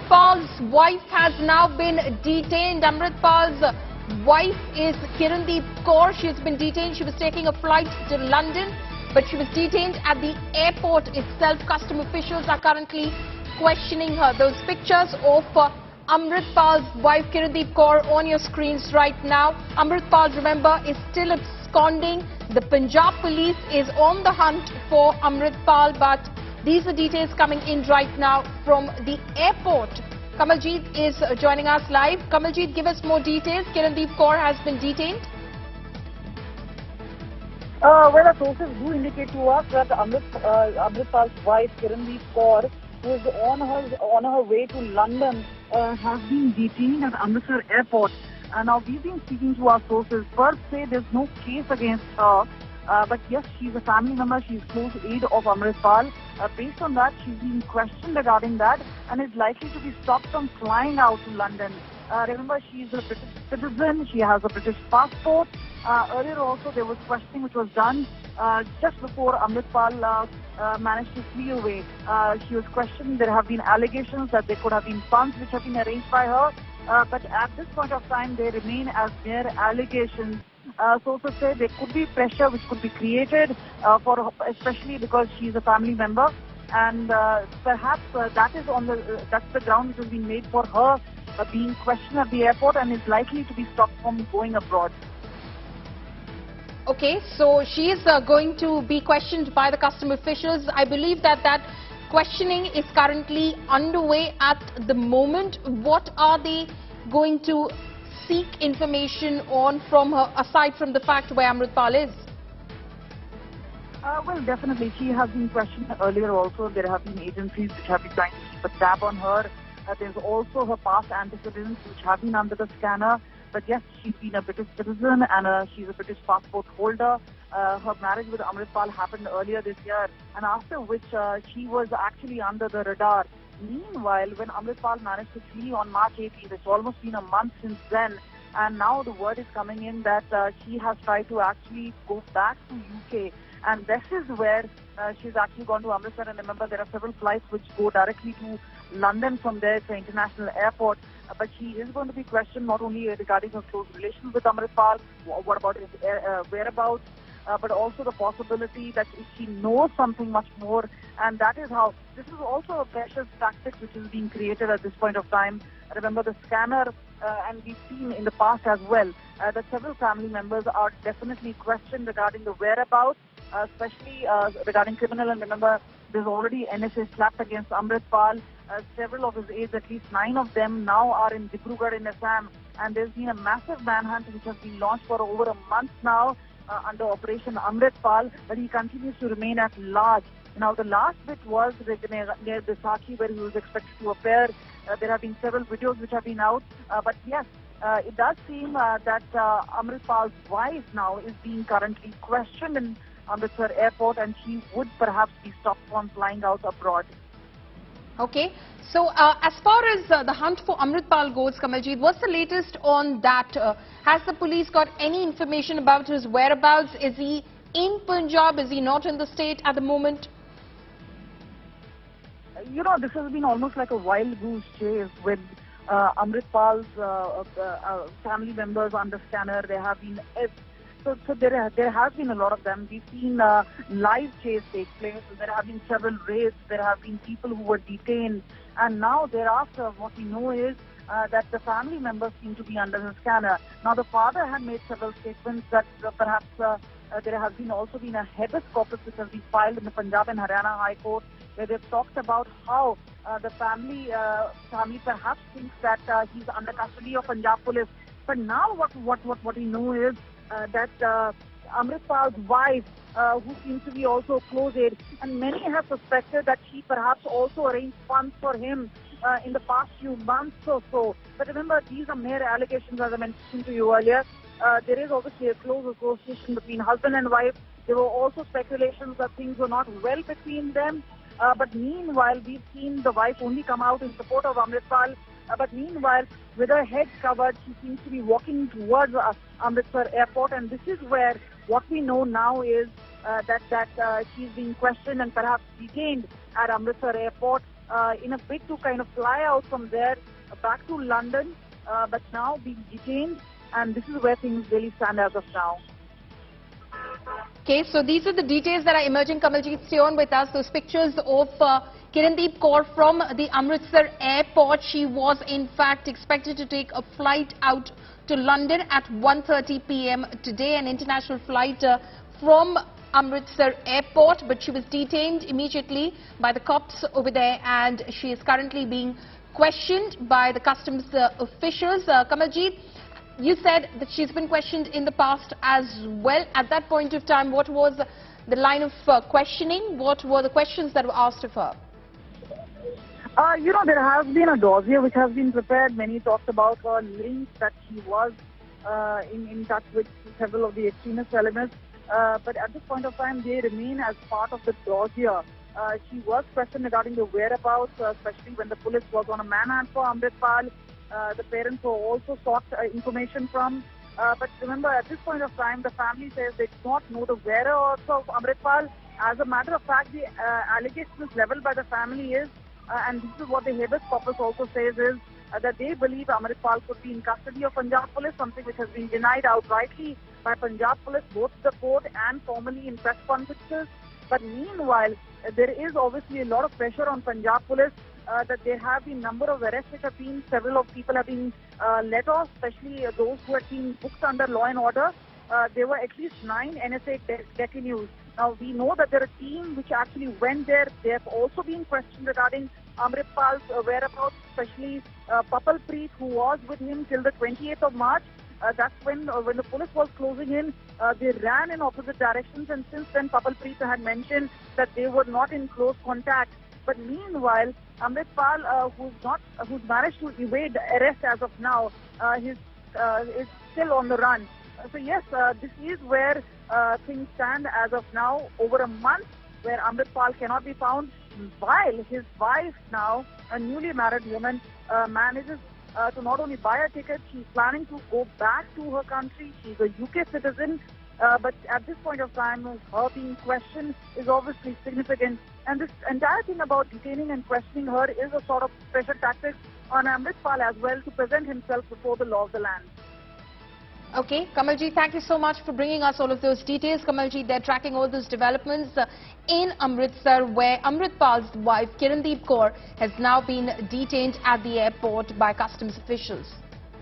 Amritpal's wife has now been detained. Amritpal's wife is Kirandeep Kaur. She has been detained. She was taking a flight to London, but she was detained at the airport itself. Custom officials are currently questioning her. Those pictures of Amritpal's wife Kirandeep Kaur on your screens right now. Amritpal, remember, is still absconding. The Punjab Police is on the hunt for Amritpal, but these are details coming in right now from the airport. Kamaljeet is joining us live. Kamaljeet, give us more details. Kirandeep Kaur has been detained. Well, our sources do indicate to us that Amritpal's wife, Kirandeep Kaur, who is on her way to London, has been detained at Amritsar airport. Now, we've been speaking to our sources. First, say there's no case against her. But yes, she's a family member, she's close aide of Amritpal. Based on that, she's being questioned regarding that and is likely to be stopped from flying out to London. Remember, she's a British citizen, she has a British passport. Earlier also, there was questioning which was done just before Amritpal managed to flee away. She was questioned. There have been allegations that there could have been funds which have been arranged by her. But at this point of time, they remain as mere allegations. Sources say there could be pressure which could be created for her, especially because she is a family member, and perhaps that's the ground which has been made for her being questioned at the airport and is likely to be stopped from going abroad. Okay, so she is going to be questioned by the custom officials. I believe that questioning is currently underway at the moment. What are they going to seek information on from her, aside from the fact where Amritpal is? Well, definitely. She has been questioned earlier also. There have been agencies which have been trying to keep a tab on her. There's also her past antecedents which have been under the scanner. But yes, she's been a British citizen and she's a British passport holder. Her marriage with Amritpal happened earlier this year, and after which she was actually under the radar. Meanwhile, when Amritpal managed to flee on March 18th, it's almost been a month since then, and now the word is coming in that she has tried to actually go back to UK, and this is where she's actually gone to Amritsar. And remember, there are several flights which go directly to London from there. It's an international airport. But she is going to be questioned not only regarding her close relations with Amritpal, what about his whereabouts, but also the possibility that she knows something much more. And that is how, this is also a precious tactic which is being created at this point of time. Remember the scanner, and we've seen in the past as well, that several family members are definitely questioned regarding the whereabouts, especially regarding criminal. And remember, there's already NSA slapped against Amritpal. Several of his aides, at least 9 of them, now are in Dibrugarh in Assam. And there's been a massive manhunt which has been launched for over a month now under Operation Amritpal, but he continues to remain at large. Now, the last bit was near Bisakhi, where he was expected to appear. There have been several videos which have been out. But yes, it does seem that Amritpal's wife now is being currently questioned in Amritsar airport, and she would perhaps be stopped from flying out abroad. Okay, so as far as the hunt for Amritpal goes, Kamaljeet, what's the latest on that? Has the police got any information about his whereabouts? Is he in Punjab? Is he not in the state at the moment? You know, this has been almost like a wild goose chase with Amritpal's family members under scanner. There have been So there has been a lot of them. We've seen live chase take place. There have been several raids. There have been people who were detained. And now thereafter, what we know is that the family members seem to be under the scanner. Now, the father had made several statements that perhaps there has also been a habeas corpus which has been filed in the Punjab and Haryana High Court, where they've talked about how the family perhaps thinks that he's under custody of Punjab Police. But now what we know is that Amritpal's wife, who seems to be also a close aide, and many have suspected that she perhaps also arranged funds for him in the past few months or so. But remember, these are mere allegations, as I mentioned to you earlier. There is obviously a close association between husband and wife. There were also speculations that things were not well between them. But meanwhile, we've seen the wife only come out in support of Amritpal. But meanwhile, with her head covered, she seems to be walking towards Amritsar airport. And this is where what we know now is that she's being questioned and perhaps detained at Amritsar airport. in a bid to kind of fly out from there back to London, but now being detained, and this is where things really stand as of now. Okay, so these are the details that are emerging. Kamaljeet, stay on with us. Those pictures of Kirandeep Kaur from the Amritsar airport. She was in fact expected to take a flight out to London at 1:30 p.m. today, an international flight from Amritsar airport, but she was detained immediately by the cops over there, and she is currently being questioned by the customs officials. Kamaljeet, you said that she's been questioned in the past as well. At that point of time, what was the line of questioning? What were the questions that were asked of her? There has been a dossier which has been prepared. Many talked about her links, that she was in touch with several of the extremist elements. But at this point of time, they remain as part of the dossier. She was questioned regarding the whereabouts, especially when the police was on a manhunt for Amritpal. The parents were also sought information from. But remember, at this point of time, the family says they do not know the whereabouts of Amritpal. As a matter of fact, the allegations leveled by the family is, and this is what the habeas corpus also says, is that they believe Amritpal could be in custody of Punjab Police, something which has been denied outrightly by Punjab Police, both the court and formally in press conferences. But meanwhile, there is obviously a lot of pressure on Punjab Police that there have been number of arrests which have been, several of people have been let off, especially those who had been booked under law and order. There were at least 9 NSA detainees. Now, we know that there are a team which actually went there. They have also been questioned regarding Amritpal's whereabouts, especially Preet, who was with him till the 28th of March. That's when the police was closing in, they ran in opposite directions, and since then Preet had mentioned that they were not in close contact. But meanwhile, Amritpal, who's managed to evade arrest as of now, is still on the run. So yes, this is where things stand as of now. Over a month, where Amritpal cannot be found, while his wife, now a newly married woman, manages to not only buy a ticket, she's planning to go back to her country. She's a UK citizen, but at this point of time, her being questioned is obviously significant. And this entire thing about detaining and questioning her is a sort of pressure tactic on Amritpal as well, to present himself before the law of the land. Okay, Kamaljeet, thank you so much for bringing us all of those details. Kamaljeet, they're tracking all those developments in Amritsar, where Amritpal's wife, Kirandeep Kaur, has now been detained at the airport by customs officials.